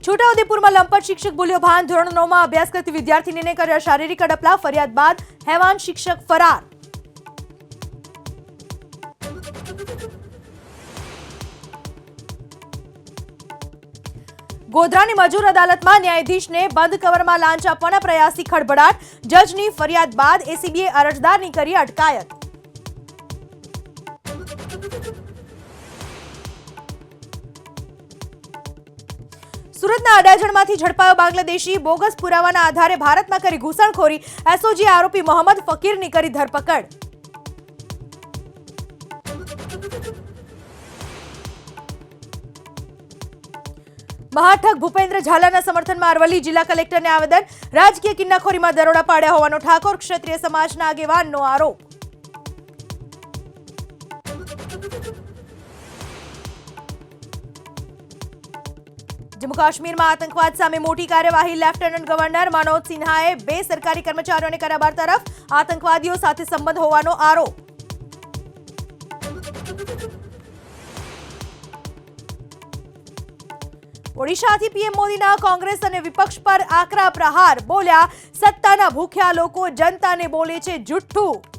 છોટાઉદેપુરમાં લંપટ શિક્ષક બોલ્યો ભાન, ધોરણ 9માં અભ્યાસ કરતી વિદ્યાર્થીનીને કર્યા શારીરિક અડપલા, ફરિયાદ બાદ હેવાન શિક્ષક ફરાર. ગોધરાની મજૂર અદાલતમાં ન્યાયાધીશને બંધ કવરમાં લાંચ આપવાના પ્રયાસથી ખળભળાટ, જજની ફરિયાદ બાદ એસીબીએ અરજદારની કરી અટકાયત. સુરતના અડાજણમાંથી ઝડપાયો બાંગ્લાદેશી, બોગસ પુરાવાના આધારે ભારતમાં કરી ઘૂસણખોરી, એસઓજી આરોપી મોહમ્મદ ફકીરની કરી ધરપકડ. મહાઠગ ભૂપેન્દ્ર ઝાલાના સમર્થનમાં અરવલ્લી જિલ્લા કલેક્ટરને આવેદન, રાજકીય કિન્નાખોરીમાં દરોડા પાડ્યા હોવાનો ઠાકોર ક્ષત્રિય સમાજના આગેવાનનો આરોપ. જમ્મુ કાશ્મીરમાં આતંકવાદ સામે મોટી કાર્યવાહી, લેફ્ટનન્ટ ગવર્નર મનોજ સિન્હાએ 2 સરકારી કર્મચારીઓને કર્યા બરતરફ, આતંકવાદીઓ સાથે સંબંધ હોવાનો આરોપ. ઓડિશાથી પીએમ મોદીના કોંગ્રેસ અને વિપક્ષ પર આકરા પ્રહાર, બોલ્યા સત્તાના ભૂખ્યા લોકો જનતાને બોલે છે જુઠ્ઠું.